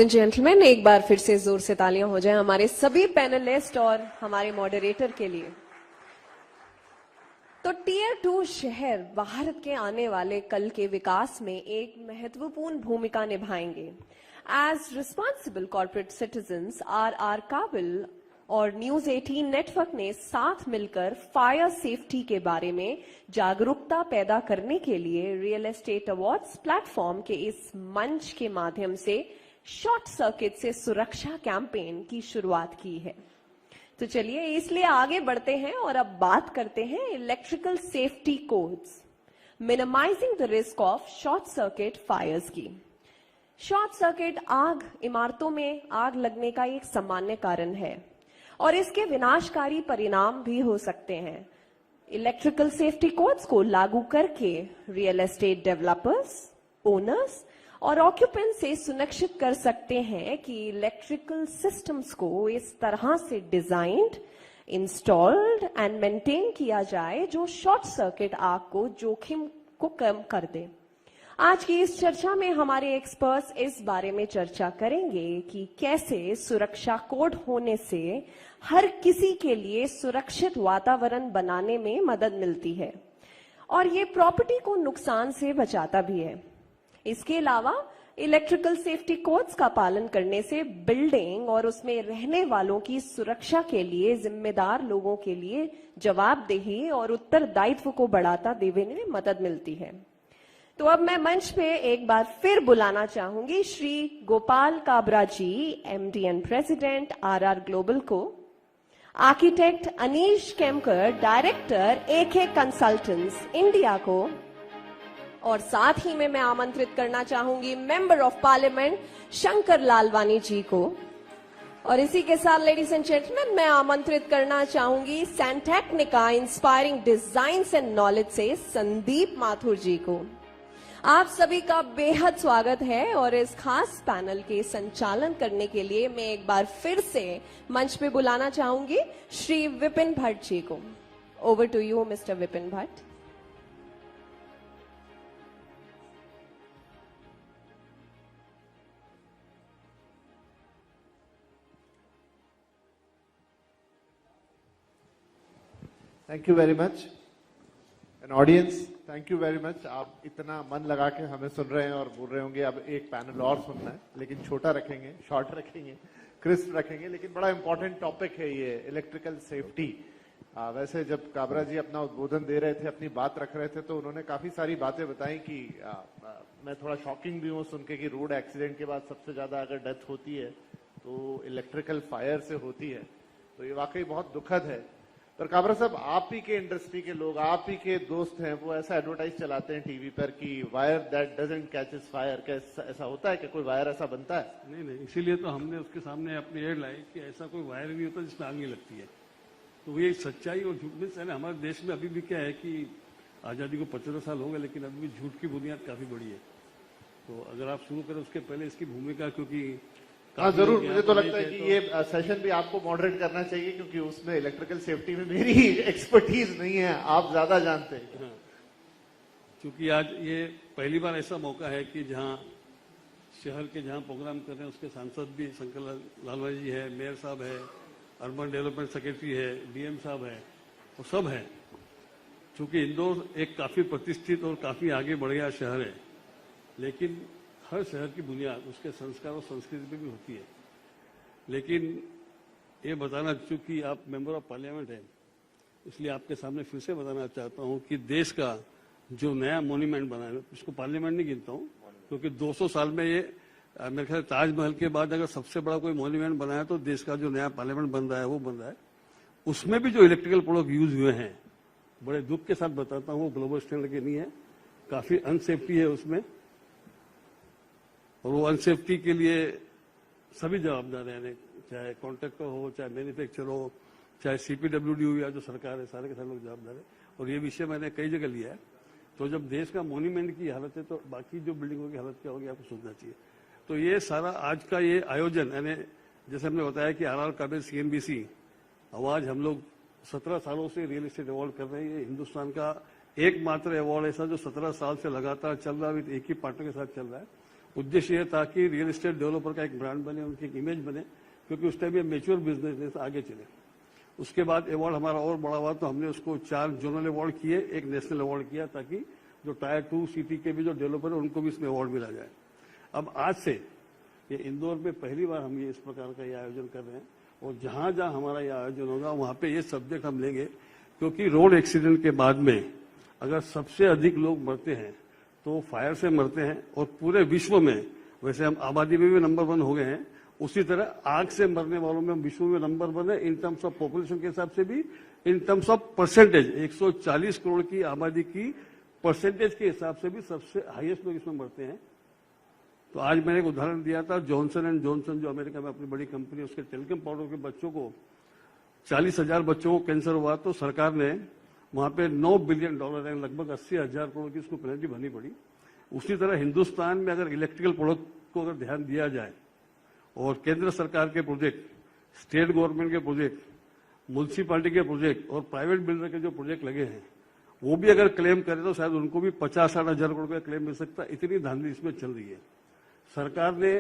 Ladies and gentleman, एक बार फिर से जोर से तालियां हो जाएं हमारे सभी पैनलिस्ट और हमारे मॉडरेटर के लिए। तो टीयर 2 शहर भारत के आने वाले कल के विकास में एक महत्वपूर्ण भूमिका निभाएंगे। As responsible corporate citizens are काबिल और न्यूज 18 नेटवर्क ने साथ मिलकर फायर सेफ्टी के बारे में जागरूकता पैदा करने के लिए रियल एस्टेट अवार्ड्स प्लेटफॉर्म के इस मंच के माध्यम से शॉर्ट सर्किट से सुरक्षा कैंपेन की शुरुआत की है। तो चलिए इसलिए आगे बढ़ते हैं और अब बात करते हैं electrical safety codes, minimising the risk of short circuit fires की। शॉर्ट सर्किट आग इमारतों में आग लगने का एक सामान्य कारण है और इसके विनाशकारी परिणाम भी हो सकते हैं। इलेक्ट्रिकल सेफ्टी कोड्स को लागू करके रियल एस्टेट डेवलपर्स, ओनर्स और ऑक्यूपेंट से सुनिश्चित कर सकते हैं कि इलेक्ट्रिकल सिस्टम्स को इस तरह से डिजाइन्ड, इंस्टॉल्ड एंड मेंटेन किया जाए जो शॉर्ट सर्किट आग को जोखिम को कम कर दे। आज की इस चर्चा में हमारे एक्सपर्ट्स इस बारे में चर्चा करेंगे कि कैसे सुरक्षा कोड होने से हर किसी के लिए सुरक्षित वातावरण बनाने में मदद मिलती है और ये प्रॉपर्टी को नुकसान से बचाता भी है। इसके अलावा इलेक्ट्रिकल सेफ्टी कोड्स का पालन करने से बिल्डिंग और उसमें रहने वालों की सुरक्षा के लिए जिम्मेदार लोगों के लिए जवाबदेही और उत्तरदायित्व को बढ़ाता देने में मदद मिलती है। तो अब मैं मंच पे एक बार फिर बुलाना चाहूंगी Shri Gopal Kabra ji, MD and president RR global को, architect Anish Kemkar, director AK consultants India को, और साथ ही में मैं आमंत्रित करना चाहूंगी member of parliament Shankar Lalwani ji को। और इसी के साथ लेडीज एंड जेंटलमैन मैं आमंत्रित करना चाहूंगी सैंटेक्निका इंस्पायरिंग डिजाइन्स एंड नॉलेज से संदीप माथुर जी को। आप सभी का बेहद स्वागत है और इस खास पैनल के संचालन करने के लिए मैं एक बार फिर से मंच पे बुलाना चाहूंगी श्री विपिन भट्ट जी को। Over to you mister Vipin Bhatt. Thank you very much an audience, thank you very much. आप इतना मन लगा के हमें सुन रहे हैं और बोल रहे होंगे अब एक पैनल और सुनना है, लेकिन छोटा रखेंगे, शॉर्ट रखेंगे, क्रिस्प रखेंगे, लेकिन बड़ा इंपॉर्टेंट टॉपिक है ये इलेक्ट्रिकल सेफ्टी। वैसे जब काबरा जी अपना उद्बोधन दे रहे थे, अपनी बात रख रहे थे, तो उन्होंने काफी सारी बातें बताई कि मैं थोड़ा शॉकिंग भी हूँ सुन के कि रोड एक्सीडेंट के बाद सबसे ज्यादा अगर डेथ होती है तो इलेक्ट्रिकल फायर से होती है। तो ये वाकई बहुत दुखद है। पर काबरा साहब, आप ही के इंडस्ट्री के लोग, आप ही के दोस्त हैं, वो ऐसा एडवर्टाइज चलाते हैं टीवी पर कि wire that doesn't catches fire. क्या ऐसा होता है कि कोई वायर ऐसा बनता है? नहीं, इसीलिए तो हमने उसके सामने अपनी एड लाई कि ऐसा कोई वायर नहीं होता जिसमें आग नहीं लगती है। तो ये सच्चाई और झूठ में हमारे देश में अभी भी क्या है कि आजादी को 75 साल हो गए, लेकिन अभी भी झूठ की बुनियाद काफी बड़ी है। तो अगर आप शुरू करें उसके पहले इसकी भूमिका, क्योंकि हाँ जरूर, मुझे तो लगता है कि ये सेशन भी आपको मॉडरेट करना चाहिए, क्योंकि उसमें इलेक्ट्रिकल सेफ्टी में मेरी एक्सपर्टीज नहीं है, आप ज्यादा जानते हैं। हाँ, क्योंकि आज ये पहली बार ऐसा मौका है कि जहाँ शहर के जहाँ प्रोग्राम कर रहे हैं उसके सांसद भी शंकर लालवानी जी है, मेयर साहब है, अर्बन डेवलपमेंट सेक्रेटरी है, डीएम साहब है, वो सब है। चूंकि इंदौर एक काफी प्रतिष्ठित और काफी आगे बढ़ गया शहर है, लेकिन हर शहर की बुनियाद उसके संस्कार और संस्कृति पे भी होती है। लेकिन ये बताना, चूंकि आप मेंबर ऑफ पार्लियामेंट हैं, इसलिए आपके सामने फिर से बताना चाहता हूं कि देश का जो नया मॉन्यूमेंट बना है, इसको पार्लियामेंट नहीं गिनता हूं, क्योंकि 200 साल में ये मेरे ख्याल ताजमहल के बाद अगर सबसे बड़ा कोई मॉन्यूमेंट बना है तो देश का जो नया पार्लियामेंट बन रहा है वो बन रहा है। उसमें भी जो इलेक्ट्रिकल प्रोडक्ट यूज हुए हैं, बड़े दुख के साथ बताता हूँ, वो ग्लोबल स्टैंडर्ड के नहीं है, काफी अनसेफ्टी है उसमें, और वो अनसेफ्टी के लिए सभी जवाबदार हैं, चाहे कॉन्ट्रैक्टर हो, चाहे मैन्युफैक्चर हो, चाहे सीपीडब्ल्यूडी हो या जो सरकार है, सारे के सारे लोग जवाबदार है। और ये विषय मैंने कई जगह लिया है। तो जब देश का मॉन्यूमेंट की हालत है तो बाकी जो बिल्डिंगों की हालत क्या होगी आपको सोचना चाहिए। तो ये सारा आज का ये आयोजन, यानी जैसे हमने बताया कि आरआर काबिल सीएनबीसी अवार्ड हम लोग 17 सालों से रियल एस्टेट अवार्ड कर रहे हैं। ये हिंदुस्तान का एकमात्र अवार्ड ऐसा जो 17 साल से लगातार चल रहा है, एक ही पार्टनर के साथ चल रहा है। उद्देश्य यह था कि रियल एस्टेट डेवलपर का एक ब्रांड बने, उनकी एक इमेज बने, क्योंकि उस टाइम ये मेच्योर बिजनेस आगे चले। उसके बाद अवार्ड हमारा और बड़ा हुआ तो हमने उसको 4 जोनल अवार्ड किए, एक नेशनल अवार्ड किया, ताकि जो टायर 2 सिटी के भी जो डेवलपर है उनको भी इसमें अवार्ड मिला जाए। अब आज से ये इंदौर में पहली बार हम ये इस प्रकार का ये आयोजन कर रहे हैं, और जहां जहां हमारा ये आयोजन होगा वहां पे ये सब्जेक्ट हम लेंगे, क्योंकि रोड एक्सीडेंट के बाद में अगर सबसे अधिक लोग मरते हैं तो फायर से मरते हैं, और पूरे विश्व में, वैसे हम आबादी में भी नंबर 1 हो गए हैं, उसी तरह आग से मरने वालों में हम विश्व में नंबर 1 है, इन टर्म्स ऑफ पॉपुलेशन के हिसाब से भी, in terms of percentage 140 crore की आबादी की परसेंटेज के हिसाब से भी सबसे हाईएस्ट लोग इसमें मरते हैं। तो आज मैंने एक उदाहरण दिया था, जॉनसन एंड जॉनसन जो अमेरिका में अपनी बड़ी कंपनी, उसके टेलीकॉम पाउडर के बच्चों को 40,000 बच्चों को कैंसर हुआ, तो सरकार ने वहां पे $9 बिलियन यानी लगभग 80,000 करोड़ की उसको पेनल्टी भरनी पड़ी। उसी तरह हिंदुस्तान में अगर इलेक्ट्रिकल प्रोडक्ट को अगर ध्यान दिया जाए, और केंद्र सरकार के प्रोजेक्ट, स्टेट गवर्नमेंट के प्रोजेक्ट, म्युनिसिपैलिटी के प्रोजेक्ट और प्राइवेट बिल्डर के जो प्रोजेक्ट लगे हैं, वो भी अगर क्लेम करें तो शायद उनको भी 50-60 हजार करोड़ का क्लेम मिल सकता है। इतनी धांधली इसमें चल रही है। सरकार ने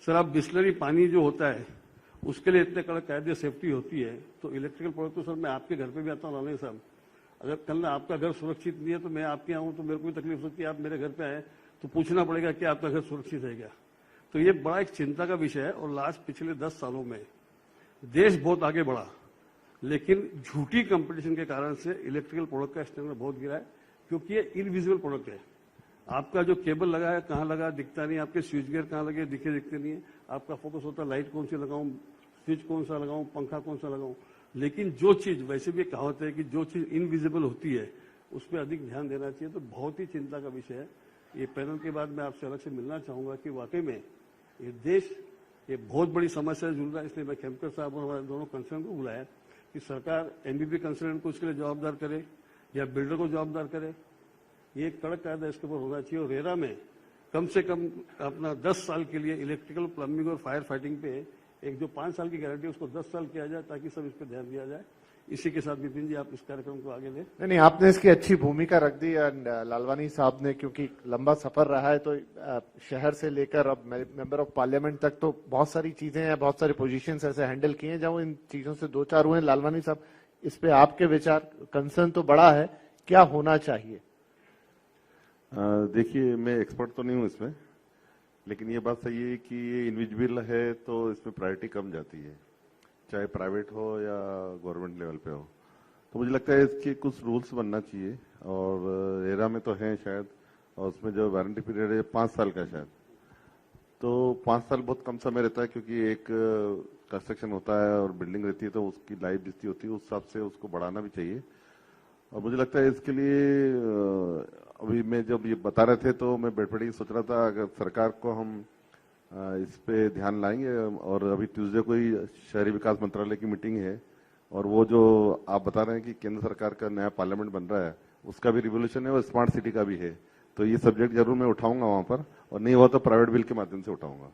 शराब बिस्लरी पानी जो होता है उसके लिए इतने कड़क कायदे सेफ्टी होती है, तो इलेक्ट्रिकल प्रोडक्ट तो सर मैं आपके घर पे भी आता हूँ लाने साहब, अगर कल ना आपका घर सुरक्षित नहीं है तो मैं आपके आऊँ तो मेरे को भी तकलीफ होती है, आप मेरे घर पे आए तो पूछना पड़ेगा कि आपका घर सुरक्षित है क्या। तो ये बड़ा एक चिंता का विषय है। और लास्ट पिछले 10 सालों में देश बहुत आगे बढ़ा, लेकिन झूठी कंपटीशन के कारण से इलेक्ट्रिकल प्रोडक्ट का स्टैंडर्ड बहुत गिरा है, क्योंकि ये इनविजिबल प्रोडक्ट है। आपका जो केबल लगा है कहाँ लगा दिखता नहीं, आपके स्विच गियर कहाँ लगे दिखते नहीं है, आपका फोकस होता है लाइट कौन सी लगाऊं, स्विच कौन सा लगाऊं, पंखा कौन सा लगाऊं। लेकिन जो चीज, वैसे भी कहावत है कि जो चीज इनविजिबल होती है उस पर अधिक ध्यान देना चाहिए। तो बहुत ही चिंता का विषय है। ये पैनल के बाद मैं आपसे अलग से मिलना चाहूंगा कि वाकई में ये देश ये बहुत बड़ी समस्या से जूझ रहा है। इसलिए मैं खेमकर साहब और हमारे दोनों कंसर्न को बुलाया कि सरकार एमबीबी कंसर्न को उसके लिए जवाबदार करे या बिल्डर को जवाबदार करे। ये एक कड़क कायदा इसके ऊपर होना चाहिए। और रेरा में कम से कम अपना 10 साल के लिए इलेक्ट्रिकल, प्लम्बिंग और फायर फाइटिंग पे एक जो 5 साल की गारंटी है उसको 10 साल किया जाए, ताकि सब इस पर ध्यान दिया जाए। इसी के साथ विपिन जी आप इस कार्यक्रम को आगे ले। नहीं, आपने इसकी अच्छी भूमिका रख दी। एंड लालवानी साहब ने, क्योंकि लंबा सफर रहा है, तो शहर से लेकर अब मेंबर ऑफ पार्लियामेंट तक तो बहुत सारी चीजें हैं, बहुत सारी पोजीशंस ऐसे हैंडल किए हैं जहां इन चीजों से 2-4 हुए। लालवानी साहब, इस पे आपके विचार, कंसर्न तो बड़ा है, क्या होना चाहिए? देखिए, मैं एक्सपर्ट तो नहीं हूं इसमें, लेकिन ये बात सही है कि ये इनविजिबल है तो इसमें प्रायोरिटी कम जाती है, चाहे प्राइवेट हो या गवर्नमेंट लेवल पे हो। तो मुझे लगता है इसके कुछ रूल्स बनना चाहिए। और रेरा में तो है शायद, और उसमें जो वारंटी पीरियड है 5 साल का शायद, तो 5 साल बहुत कम समय रहता है, क्योंकि एक कंस्ट्रक्शन होता है और बिल्डिंग रहती है तो उसकी लाइफ जितनी होती है उस हिसाब से उसको बढ़ाना भी चाहिए। और मुझे लगता है इसके लिए अभी मैं जब ये बता रहे थे तो मैं बैठ बैठ सोच रहा था, अगर सरकार को हम इस पे ध्यान लाएंगे। और अभी ट्यूसडे को ही शहरी विकास मंत्रालय की मीटिंग है, और वो जो आप बता रहे हैं कि केंद्र सरकार का नया पार्लियामेंट बन रहा है, उसका भी रिवोल्यूशन है और स्मार्ट सिटी का भी है। तो ये सब्जेक्ट जरूर मैं उठाऊंगा वहां पर, और नहीं हुआ तो प्राइवेट बिल के माध्यम से उठाऊंगा।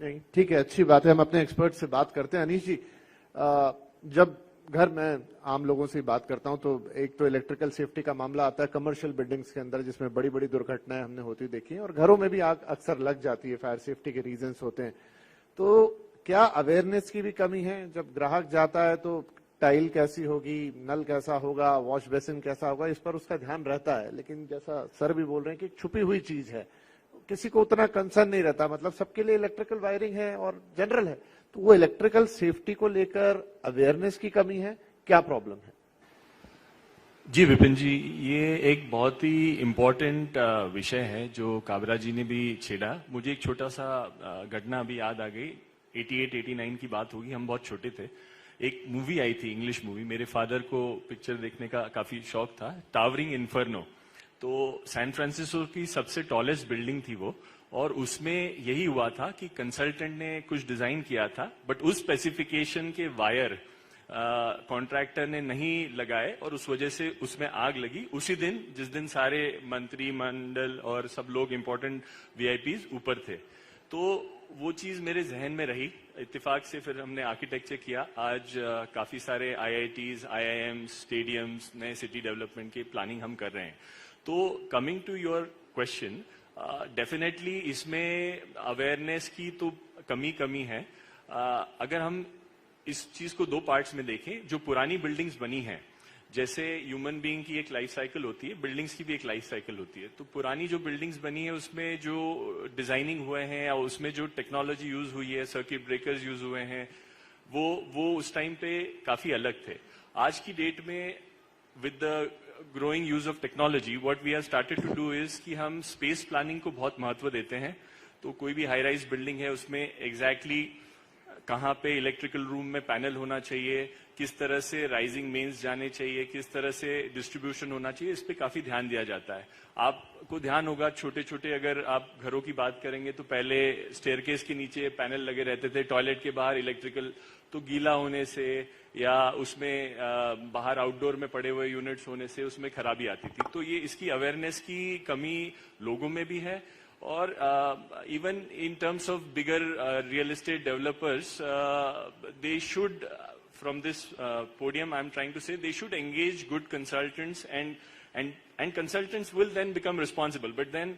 नहीं, ठीक है, अच्छी बात है। हम अपने एक्सपर्ट से बात करते हैं। अनीश जी, जब घर में आम लोगों से बात करता हूं तो एक तो इलेक्ट्रिकल सेफ्टी का मामला आता है कमर्शियल बिल्डिंग्स के अंदर, जिसमें बड़ी बड़ी दुर्घटनाएं हमने होती देखी हैं, और घरों में भी आग अक्सर लग जाती है, फायर सेफ्टी के रीजंस होते हैं। तो क्या अवेयरनेस की भी कमी है? जब ग्राहक जाता है तो टाइल कैसी होगी, नल कैसा होगा, वॉश बेसिन कैसा होगा, इस पर उसका ध्यान रहता है। लेकिन जैसा सर भी बोल रहे हैं कि छुपी हुई चीज है, किसी को उतना कंसर्न नहीं रहता। मतलब सबके लिए इलेक्ट्रिकल वायरिंग है और जनरल है, तो वो इलेक्ट्रिकल सेफ्टी को लेकर अवेयरनेस की कमी है, क्या प्रॉब्लम है? जी विपिन जी, ये एक बहुत ही इम्पोर्टेंट विषय है जो काबरा जी ने भी छेड़ा। मुझे एक छोटा सा घटना अभी याद आ गई। 88-89 की बात होगी, हम बहुत छोटे थे। एक मूवी आई थी, इंग्लिश मूवी। मेरे फादर को पिक्चर देखने का काफी शौक था, टावरिंग इन्फर्नो। तो सैन फ्रांसिस्को की सबसे टॉलेस्ट बिल्डिंग थी वो, और उसमें यही हुआ था कि कंसल्टेंट ने कुछ डिजाइन किया था, बट उस स्पेसिफिकेशन के वायर कॉन्ट्रैक्टर ने नहीं लगाए, और उस वजह से उसमें आग लगी उसी दिन जिस दिन सारे मंत्री मंडल और सब लोग इंपॉर्टेंट वीआईपीज ऊपर थे। तो वो चीज मेरे जहन में रही। इत्तेफाक से फिर हमने आर्किटेक्चर किया। आज काफी सारे आईआईटीज, आईआईएम्स, स्टेडियम्स, नए सिटी डेवलपमेंट की प्लानिंग हम कर रहे हैं। तो coming to your question, definitely इसमें अवेयरनेस की तो कमी है। अगर हम इस चीज को दो पार्ट्स में देखें, जो पुरानी बिल्डिंग्स बनी हैं, जैसे ह्यूमन बीइंग की एक लाइफ साइकिल होती है, बिल्डिंग्स की भी एक लाइफ साइकिल होती है। तो पुरानी जो बिल्डिंग्स बनी है उसमें जो डिजाइनिंग हुए हैं और उसमें जो टेक्नोलॉजी यूज हुई है, सर्किट ब्रेकर्स यूज हुए हैं, वो उस टाइम पे काफी अलग थे। आज की डेट में with the growing use of technology what we have started to do is कि हम स्पेस प्लानिंग को बहुत महत्व देते हैं। तो कोई भी हाई राइज बिल्डिंग है उसमें एग्जैक्टली कहाँ पे इलेक्ट्रिकल रूम में पैनल होना चाहिए, किस तरह से राइजिंग मेन्स जाने चाहिए, किस तरह से डिस्ट्रीब्यूशन होना चाहिए, इस पे काफी ध्यान दिया जाता है। आपको ध्यान होगा छोटे छोटे अगर आप घरों की बात करेंगे तो पहले स्टेयरकेस के नीचे पैनल लगे रहते थे, टॉयलेट के बाहर इलेक्ट्रिकल, तो गीला होने से या उसमें बाहर आउटडोर में पड़े हुए यूनिट्स होने से उसमें खराबी आती थी। तो ये इसकी अवेयरनेस की कमी लोगों में भी है। और even in terms of bigger real estate developers, they should, from this podium, I'm trying to say, they should engage good consultants, and consultants will then become responsible. But then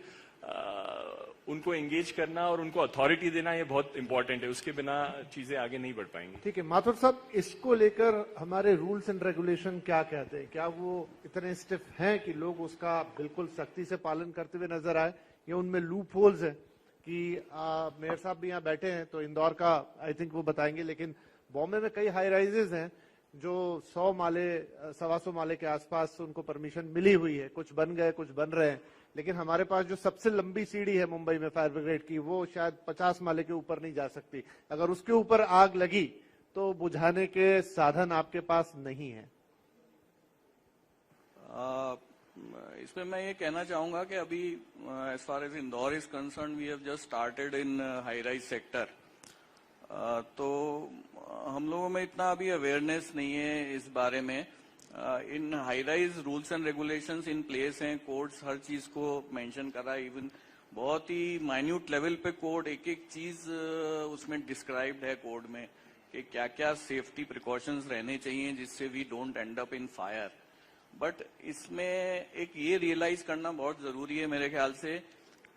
उनको engage करना और उनको authority देना ये बहुत important है, उसके बिना चीजें आगे नहीं बढ़ पाएंगी। ठीक है माथुर साहब, इसको लेकर हमारे रूल्स एंड रेगुलेशन क्या कहते हैं? क्या वो इतने स्टिफ हैं कि लोग उसका बिल्कुल सख्ती से पालन करते हुए नजर आए, या उनमें लूप होल्स है? कि मेयर साहब भी यहाँ बैठे हैं तो इंदौर का आई थिंक वो बताएंगे, लेकिन बॉम्बे में कई हाई राइजेज हैं जो 100 माले 125 माले के आसपास उनको परमिशन मिली हुई है, कुछ बन गए कुछ बन रहे हैं। लेकिन हमारे पास जो सबसे लंबी सीढ़ी है मुंबई में फायर ब्रिगेड की, वो शायद 50 माले के ऊपर नहीं जा सकती। अगर उसके ऊपर आग लगी तो बुझाने के साधन आपके पास नहीं है। इसमें मैं ये कहना चाहूंगा कि अभी as far as Indore is concerned, we have just started in high rise sector. तो हम लोगों में इतना अभी अवेयरनेस नहीं है इस बारे में। इन high rise rules and regulations in place हैं, कोड्स हर चीज को मेंशन करा, इवन बहुत ही माइन्यूट लेवल पे कोड, एक एक चीज उसमें डिस्क्राइब्ड है कोड में कि क्या क्या सेफ्टी प्रिकॉशंस रहने चाहिए जिससे we don't end up in fire. But इसमें एक ये रियलाइज करना बहुत जरूरी है मेरे ख्याल से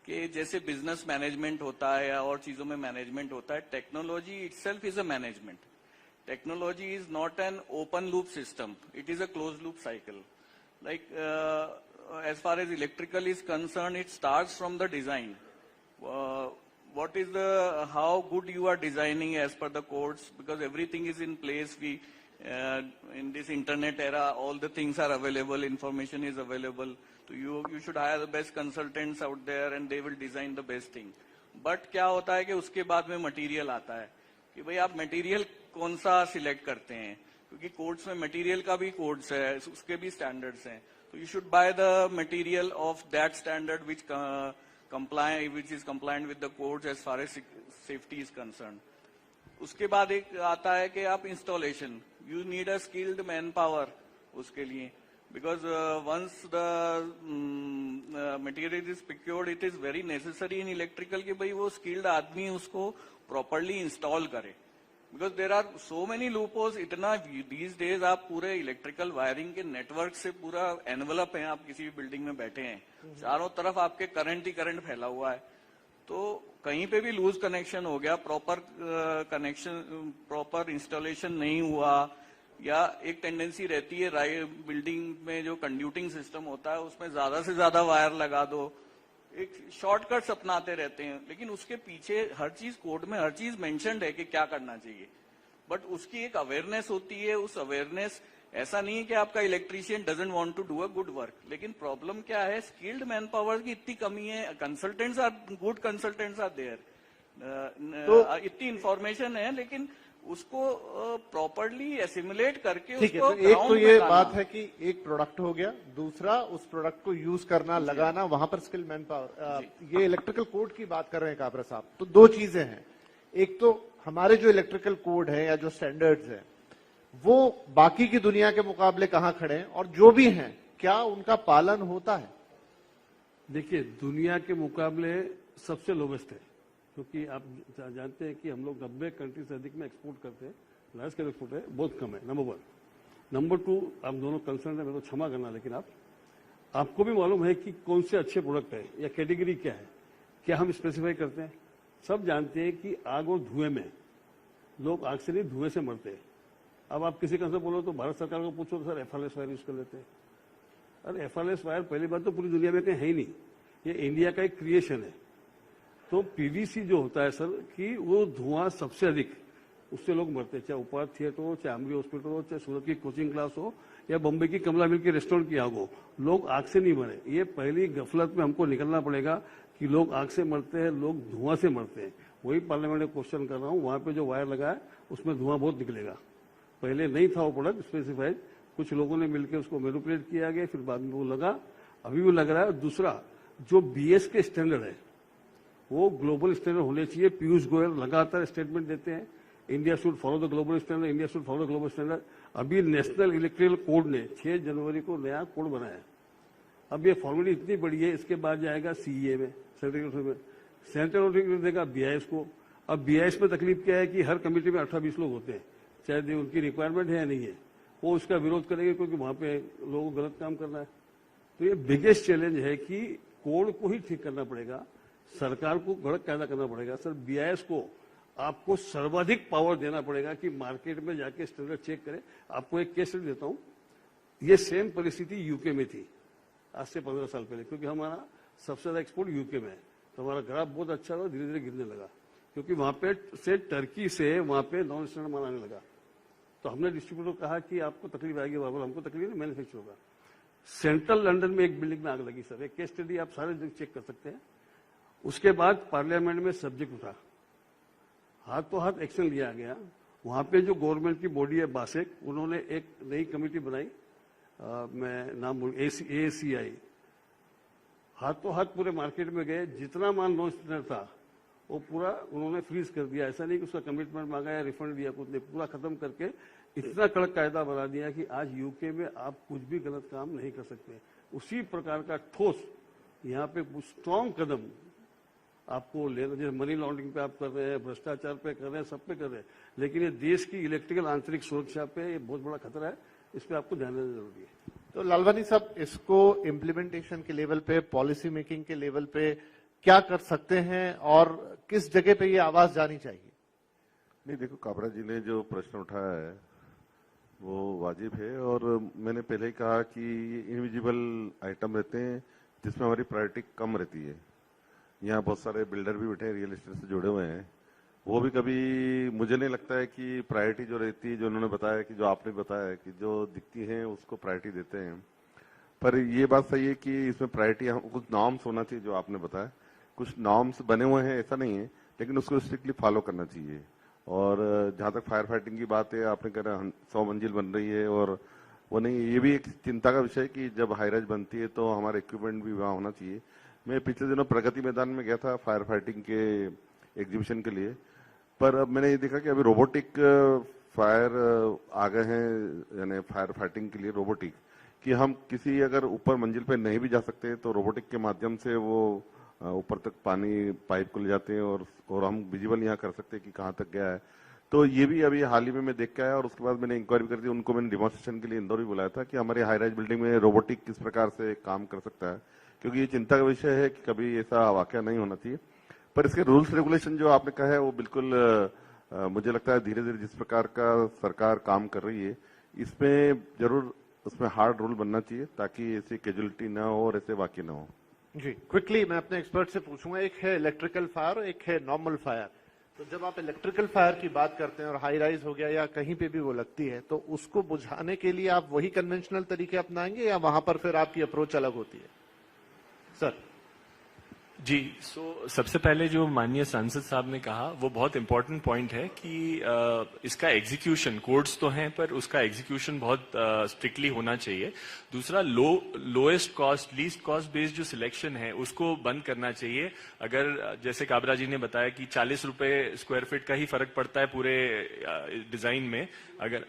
कि जैसे बिजनेस मैनेजमेंट होता है या और चीजों में मैनेजमेंट होता है, technology itself is a management. Technology is not an open loop system, it is a closed loop cycle. Like as far as electrical is concerned, it starts from the design. What is how good you are designing as per the codes, because everything is in place. We in this internet era, all the things are available, information is available. So you should hire the best consultants out there and they will design the best thing. But क्या होता है कि उसके बाद में material आता है कि भाई आप मटेरियल कौन सा सिलेक्ट करते हैं, क्योंकि कोड्स में मटेरियल का भी कोड्स है, उसके भी स्टैंडर्ड्स हैं। तो you should buy the material of that standard which is compliant with the codes as far as safety is concerned. उसके बाद एक आता है कि आप installation, you need a skilled man power उसके लिए, because once the material is procured, it is very necessary in electrical कि भाई वो skilled आदमी उसको properly install करे, because there are so many loopholes। इतना these days आप पूरे इलेक्ट्रिकल वायरिंग के नेटवर्क से पूरा एनवलप हैं, आप किसी भी बिल्डिंग में बैठे हैं, चारों तरफ आपके करंट ही करंट फैला हुआ है। तो कहीं पे भी लूज कनेक्शन हो गया, प्रॉपर कनेक्शन प्रॉपर इंस्टॉलेशन नहीं हुआ, या एक टेंडेंसी रहती है बिल्डिंग में जो कंड्यूटिंग सिस्टम होता है उसमें ज्यादा से ज्यादा वायर लगा दो, एक शॉर्टकट्स अपनाते रहते हैं। लेकिन उसके पीछे हर चीज कोड में हर चीज मेंशन्ड है कि क्या करना चाहिए, बट उसकी एक अवेयरनेस होती है। उस अवेयरनेस, ऐसा नहीं है कि आपका electrician doesn't want to do a good work, लेकिन प्रॉब्लम क्या है, स्किल्ड मैन पावर की इतनी कमी है। Consultants are good, consultants are there, इतनी इंफॉर्मेशन है, लेकिन उसको प्रॉपरली एसिमुलेट करके ठीक है। उसको तो एक तो ये बात है कि एक प्रोडक्ट हो गया, दूसरा उस प्रोडक्ट को यूज करना, लगाना, वहां पर स्किल मैन पावर। ये इलेक्ट्रिकल कोड की बात कर रहे हैं काबरा साहब, तो दो चीजें हैं। एक तो हमारे जो इलेक्ट्रिकल कोड है या जो स्टैंडर्ड्स है वो बाकी की दुनिया के मुकाबले कहां खड़े हैं, और जो भी हैं क्या उनका पालन होता है? देखिए, दुनिया के मुकाबले सबसे लोवेस्ट है, क्योंकि आप जानते हैं कि हम लोग 90 कंट्री से अधिक में एक्सपोर्ट करते हैं, लार्ज स्केल एक्सपोर्ट है, बहुत कम है, नंबर 1। नंबर 2, आप दोनों कंसर्न है, मेरे को क्षमा करना, लेकिन आपको भी मालूम है कि कौन से अच्छे प्रोडक्ट है या कैटेगरी क्या है। क्या हम स्पेसिफाई करते हैं? सब जानते हैं कि आग और धुएं में लोग आग से नहीं धुएं से मरते हैं। अब आप किसी का से बोलो तो भारत सरकार को पूछो सर FRLS वायर यूज कर लेते हैं। अरे FRLS वायर पहली बात तो पूरी दुनिया में कहीं है ही नहीं, ये इंडिया का एक क्रिएशन है। तो PVC जो होता है सर कि वो धुआं सबसे अधिक, उससे लोग मरते हैं, चाहे उपाध थिएटर हो, चाहे आमरी हॉस्पिटल हो, चाहे सूरत की कोचिंग क्लास हो, या बम्बई की कमला मिल की रेस्टोरेंट की आग हो, लोग आग से नहीं मरे। ये पहली गफलत में हमको निकलना पड़ेगा कि लोग आग से मरते हैं, लोग धुआं से मरते हैं। वही पार्लियामेंट में क्वेश्चन कर रहा हूँ, वहां पे जो वायर लगा है उसमें धुआं बहुत निकलेगा। पहले नहीं था वो प्रोडक्ट स्पेसिफाइड, कुछ लोगों ने मिलकर उसको मैनिपुलेट किया गया, फिर बाद में वो लगा, अभी भी लग रहा है। दूसरा जो BS के स्टैंडर्ड है वो ग्लोबल स्टैंडर्ड होने चाहिए। पीयूष गोयल लगातार स्टेटमेंट देते हैं, India should follow the global standard, India should follow the global standard. अभी नेशनल इलेक्ट्रिकल कोड ने 6 जनवरी को नया कोड बनाया। अब ये फॉर्मेलिटी इतनी बड़ी है, इसके बाद जाएगा CEA में, सेंट्रल ऑडिटर देगा BIS को। अब BIS में तकलीफ क्या है कि हर कमेटी में 18-20 लोग होते हैं, चाहे उनकी रिक्वायरमेंट है या नहीं है, वो उसका विरोध करेंगे क्योंकि वहां पे लोगों को गलत काम करना है। तो ये बिगेस्ट चैलेंज है कि कोड को ही ठीक करना पड़ेगा, सरकार को कड़क कायदा करना पड़ेगा। सर BIS को आपको सर्वाधिक पावर देना पड़ेगा कि मार्केट में जाके स्टैंडर्ड चेक करे। आपको एक केस स्टडी देता हूं, ये सेम परिस्थिति यूके में थी आज से 15 साल पहले, क्योंकि हमारा सबसे ज्यादा एक्सपोर्ट यूके में है, तो हमारा ग्राफ बहुत अच्छा था, धीरे धीरे गिरने लगा क्योंकि वहां पे से टर्की से वहां पे नॉन स्टैंडर्ड माल आने लगा। तो हमने डिस्ट्रीब्यूटर को कहा कि आपको तकलीफ आएगी, बाबा हमको तकलीफ नहीं, मैन्युफैक्चर होगा। सेंट्रल लंदन में एक बिल्डिंग में आग लगी सर, एक केस स्टडी आप सारे चेक कर सकते हैं। उसके बाद पार्लियामेंट में सब्जेक्ट उठा, हाथ तो हाथ एक्शन लिया गया। वहां पे जो गवर्नमेंट की बॉडी है बासेक, उन्होंने एक नई कमेटी बनाई, मैं नाम बोल ACI, हाथ तो हाथ पूरे मार्केट में गए, जितना माल नॉन स्टैंडर्ड था वो पूरा उन्होंने फ्रीज कर दिया। ऐसा नहीं कि उसका कमिटमेंट मांगा या रिफंड दिया, कुछ नहीं, पूरा खत्म करके इतना कड़क कायदा बना दिया कि आज यूके में आप कुछ भी गलत काम नहीं कर सकते। उसी प्रकार का ठोस यहाँ पे स्ट्रॉन्ग कदम आपको लेना, जैसे मनी लॉन्ड्रिंग पे आप कर रहे हैं, भ्रष्टाचार पे कर रहे हैं, सब पे कर रहे हैं, लेकिन ये देश की इलेक्ट्रिकल आंतरिक सुरक्षा पे ये बहुत बड़ा खतरा है, इस पे आपको ध्यान देना जरूरी है। तो लालवानी साहब, इसको इम्प्लीमेंटेशन के लेवल पे, पॉलिसी मेकिंग के लेवल पे क्या कर सकते हैं और किस जगह पे ये आवाज जानी चाहिए? नहीं, देखो काबरा जी ने जो प्रश्न उठाया है वो वाजिब है, और मैंने पहले ही कहा कि ये इनविजिबल आइटम रहते हैं जिसमें हमारी प्रायोरिटी कम रहती है। यहाँ बहुत सारे बिल्डर भी बैठे हैं, रियल एस्टेट से जुड़े हुए हैं, वो भी कभी, मुझे नहीं लगता है कि प्रायोरिटी जो रहती है, जो उन्होंने बताया कि जो आपने बताया कि जो दिखती है उसको प्रायोरिटी देते हैं। पर ये बात सही है कि इसमें प्रायोरिटी कुछ नॉर्म्स होना चाहिए, जो आपने बताया कुछ नॉर्म्स बने हुए हैं, ऐसा नहीं है, लेकिन उसको स्ट्रिक्टली फॉलो करना चाहिए। और जहां तक फायर फाइटिंग की बात है, आपने कहा 100 मंजिल बन रही है, और वो नहीं, ये भी एक चिंता का विषय है कि जब हाईराइज बनती है तो हमारा इक्विपमेंट भी वहां होना चाहिए। मैं पिछले दिनों प्रगति मैदान में गया था फायर फाइटिंग के एग्जीबिशन के लिए, पर अब मैंने ये देखा कि अभी रोबोटिक फायर आ गए हैं, यानी फायर फाइटिंग के लिए रोबोटिक, कि हम किसी अगर ऊपर मंजिल पे नहीं भी जा सकते तो रोबोटिक के माध्यम से वो ऊपर तक पानी पाइप को ले जाते हैं, और हम विजिबल यहाँ कर सकते हैं कि कहाँ तक गया है। तो ये भी अभी हाल ही में मैं देख के आया, और उसके बाद मैंने इंक्वायरी कर दी, उनको मैंने डिमॉन्स्ट्रेशन के लिए इंदौर भी बुलाया था कि हमारे हाई राइज बिल्डिंग में रोबोटिक किस प्रकार से काम कर सकता है, क्योंकि ये चिंता का विषय है कि कभी ऐसा वाकया नहीं होना चाहिए। पर इसके रूल्स रेगुलेशन जो आपने कहा है वो बिल्कुल मुझे लगता है धीरे धीरे जिस प्रकार का सरकार काम कर रही है, इसमें जरूर उसमें हार्ड रूल बनना चाहिए ताकि ऐसी कैजुअलिटी ना हो और ऐसे वाकये ना हो। जी, क्विकली मैं अपने एक्सपर्ट से पूछूंगा, एक है इलेक्ट्रिकल फायर और एक है नॉर्मल फायर। तो जब आप इलेक्ट्रिकल फायर की बात करते हैं और हाई राइज हो गया या कहीं पे भी वो लगती है, तो उसको बुझाने के लिए आप वही कन्वेंशनल तरीके अपनाएंगे या वहां पर फिर आपकी अप्रोच अलग होती है? सर जी, सबसे पहले जो माननीय सांसद साहब ने कहा वो बहुत इंपॉर्टेंट पॉइंट है कि इसका एग्जीक्यूशन, कोड्स तो हैं पर उसका एग्जीक्यूशन बहुत स्ट्रिक्टली होना चाहिए। दूसरा, lowest cost, least cost based जो सिलेक्शन है उसको बंद करना चाहिए। अगर जैसे काबरा जी ने बताया कि 40 रुपए स्क्वायर फीट का ही फर्क पड़ता है पूरे डिजाइन में, अगर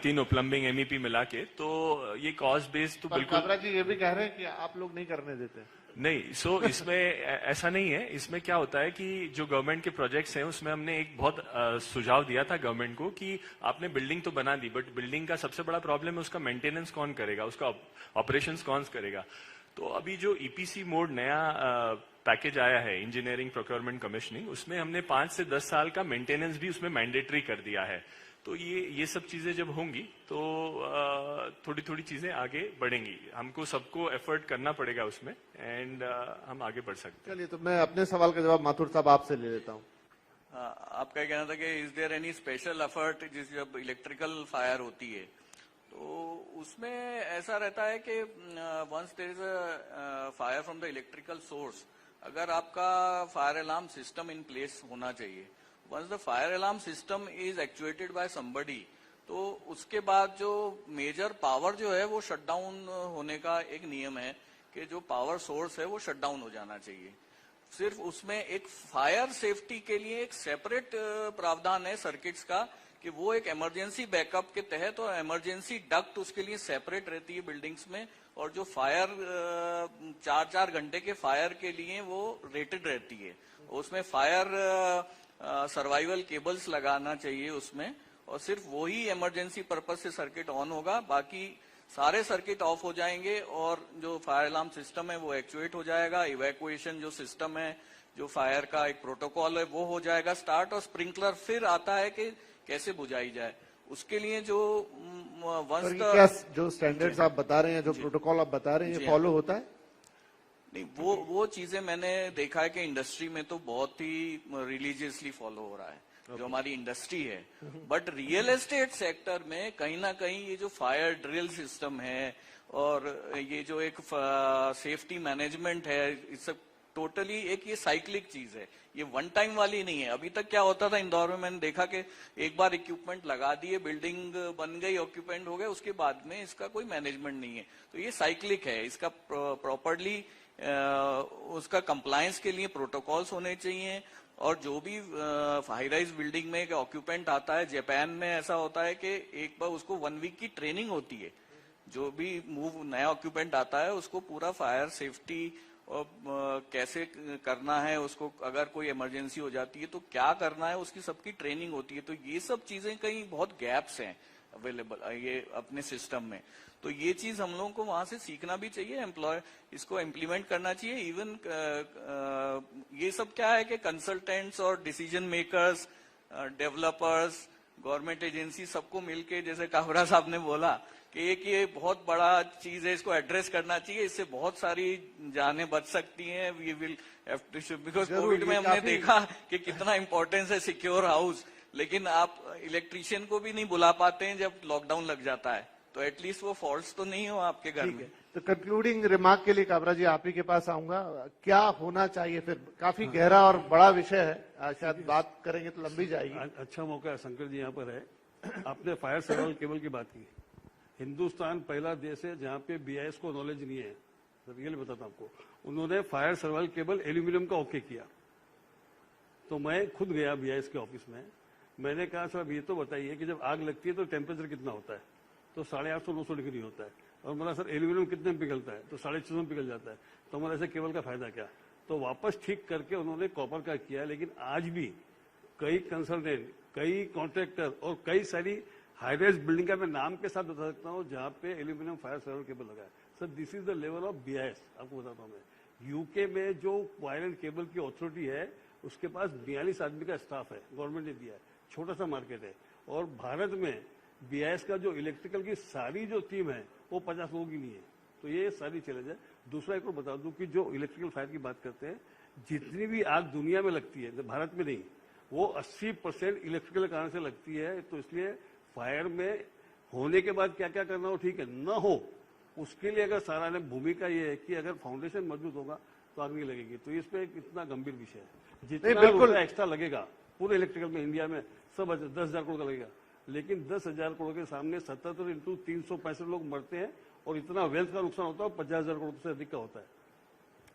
तीनों प्लम्बिंग MEP मिला के, तो ये कॉस्ट बेस्ड तो बिल्कुल। काबरा जी ये भी कह रहे हैं कि आप लोग नहीं करने देते। नहीं, इसमें ऐसा नहीं है। इसमें क्या होता है कि जो गवर्नमेंट के प्रोजेक्ट्स हैं उसमें हमने एक बहुत सुझाव दिया था गवर्नमेंट को कि आपने बिल्डिंग तो बना दी, बट बिल्डिंग का सबसे बड़ा प्रॉब्लम है उसका मेंटेनेंस कौन करेगा, उसका ऑपरेशंस कौन करेगा। तो अभी जो EPC मोड नया पैकेज आया है इंजीनियरिंग प्रोक्योरमेंट कमीशनिंग, उसमें हमने 5 से 10 साल का मेंटेनेंस भी उसमें मैंडेटरी कर दिया है। तो ये सब चीजें जब होंगी तो थोड़ी थोड़ी चीजें आगे बढ़ेंगी। हमको सबको एफर्ट करना पड़ेगा उसमें, एंड हम आगे बढ़ सकते हैं। चलिए, तो मैं अपने सवाल का जवाब माथुर साहब आपसे ले लेता हूँ। आपका कहना था कि is there any special effort जिस जब इलेक्ट्रिकल फायर होती है तो उसमें ऐसा रहता है कि once there is a fire from the electrical source, अगर आपका fire alarm system in place होना चाहिए। Once the fire alarm system is actuated by somebody, तो उसके बाद जो मेजर पावर जो है वो शट डाउन होने का एक नियम है कि जो पावर सोर्स है वो शट डाउन हो जाना चाहिए। सिर्फ उसमें एक फायर सेफ्टी के लिए एक सेपरेट प्रावधान है सर्किट्स का कि वो एक इमरजेंसी बैकअप के तहत, और इमरजेंसी डक्ट उसके लिए सेपरेट रहती है बिल्डिंग्स में, और जो फायर 4-4 घंटे के फायर के लिए वो रेटेड रहती है। उसमें फायर सर्वाइवल केबल्स लगाना चाहिए उसमें, और सिर्फ वही इमरजेंसी पर्पज से सर्किट ऑन होगा, बाकी सारे सर्किट ऑफ हो जाएंगे और जो फायर अलार्म सिस्टम है वो एक्चुएट हो जाएगा। इवैक्यूएशन जो सिस्टम है, जो फायर का एक प्रोटोकॉल है वो हो जाएगा स्टार्ट, और स्प्रिंकलर फिर आता है कि कैसे बुझाई जाए। उसके लिए जो क्या जो स्टैंडर्ड्स आप बता रहे हैं, जो प्रोटोकॉल आप बता रहे हैं, ये फॉलो होता है? नहीं, वो चीजें मैंने देखा है कि इंडस्ट्री में तो बहुत ही रिलीजियसली फॉलो हो रहा है, जो हमारी इंडस्ट्री है। बट रियल एस्टेट सेक्टर में कहीं ना कहीं ये जो फायर ड्रिल सिस्टम है और ये जो एक सेफ्टी मैनेजमेंट है, इस सब टोटली एक ये साइक्लिक चीज है, ये वन टाइम वाली नहीं है। अभी तक क्या होता था इंदौर में, मैंने देखा कि एक बार इक्विपमेंट लगा दिए, बिल्डिंग बन गई, ऑक्यूपेंट हो गए, उसके बाद में इसका कोई मैनेजमेंट नहीं है। तो ये साइक्लिक है, इसका प्रॉपरली उसका कंप्लायंस के लिए प्रोटोकॉल्स होने चाहिए। और जो भी हाई राइज बिल्डिंग में एक ऑक्यूपेंट आता है, जापान में ऐसा होता है कि एक बार उसको 1 वीक की ट्रेनिंग होती है। जो भी नया ऑक्यूपेंट आता है उसको पूरा फायर सेफ्टी और कैसे करना है, उसको अगर कोई इमरजेंसी हो जाती है तो क्या करना है, उसकी सबकी ट्रेनिंग होती है। तो ये सब चीजें कहीं बहुत गैप्स हैं अवेलेबल ये अपने सिस्टम में। तो ये चीज हम लोगों को वहां से सीखना भी चाहिए, एम्प्लॉय इसको इम्प्लीमेंट करना चाहिए। इवन ये सब क्या है कि कंसल्टेंट्स और decision makers, developers, government agency सबको मिलके, जैसे काबरा साहब ने बोला कि एक ये बहुत बड़ा चीज है, इसको एड्रेस करना चाहिए, इससे बहुत सारी जानें बच सकती हैं। We will have to, because COVID में हमने देखा कि कितना इंपॉर्टेंस है सिक्योर हाउस, लेकिन आप इलेक्ट्रीशियन को भी नहीं बुला पाते हैं जब लॉकडाउन लग जाता है। तो एटलीस्ट वो फॉल्ट्स तो नहीं हो आपके घर में। तो कंक्लूडिंग रिमार्क के लिए काबरा जी आप ही के पास आऊंगा, क्या होना चाहिए फिर? काफी गहरा और बड़ा विषय है, शायद बात करेंगे तो लंबी जाएगी। अच्छा मौका है, शंकर जी यहाँ पर है। आपने फायर सर्वाइवल केबल की बात की। हिंदुस्तान पहला देश है जहाँ पे BIS को नॉलेज नहीं है, रियली बताता हूँ आपको। उन्होंने फायर सर्वाइवल केबल एल्यूमिनियम का ओके किया। तो मैं खुद गया BIS के ऑफिस में, मैंने कहा साहब ये तो बताइए कि जब आग लगती है तो टेम्परेचर कितना होता है? तो 850-900 डिग्री होता है। और बोला सर एल्यूमिनियम कितने में पिघलता है? तो 650 में पिघल जाता है। तो हमारा ऐसे केबल का फायदा क्या? तो वापस ठीक करके उन्होंने कॉपर का किया। लेकिन आज भी कई कंसल्टेंट, कई कॉन्ट्रैक्टर और कई सारी हाई राइज बिल्डिंग का मैं नाम के साथ बता सकता हूँ जहाँ पे एल्यूमिनियम फायर सर्वाइवल केबल लगा है। Sir this is the level of BIS। आपको बताता हूँ मैं, यूके में जो वायर एंड केबल की अथॉरिटी है उसके पास 42 आदमी का स्टाफ है, गवर्नमेंट ने दिया है, छोटा सा मार्केट है। और भारत में BIS का जो इलेक्ट्रिकल की सारी जो टीम है वो 50 लोगों की नहीं है। तो ये सारी चैलेंज है। दूसरा एक और बता दूं कि जो इलेक्ट्रिकल फायर की बात करते हैं, जितनी भी आग दुनिया में लगती है, भारत में नहीं, वो 80% इलेक्ट्रिकल कारण से लगती है। तो इसलिए फायर में होने के बाद क्या क्या करना हो ठीक है, न हो उसके लिए अगर सारा ने भूमिका ये है कि अगर फाउंडेशन मजबूत होगा तो आग नहीं लगेगी। तो इस पे इतना गंभीर विषय है। जितना बिल्कुल एक्स्ट्रा लगेगा पूरे इलेक्ट्रिकल में इंडिया में सब 10,000 करोड़ का लगेगा, लेकिन 10,000 करोड़ के सामने 77 × 365 लोग मरते हैं और इतना वेल्थ का नुकसान होता है, 50,000 करोड़ से अधिक का होता है।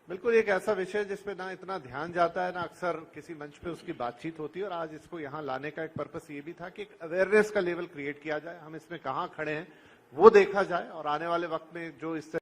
बिल्कुल एक ऐसा विषय जिसपे ना इतना ध्यान जाता है, ना अक्सर किसी मंच पे उसकी बातचीत होती है। और आज इसको यहाँ लाने का एक पर्पस ये भी था कि एक अवेयरनेस का लेवल क्रिएट किया जाए, हम इसमें कहाँ खड़े हैं वो देखा जाए, और आने वाले वक्त में जो इस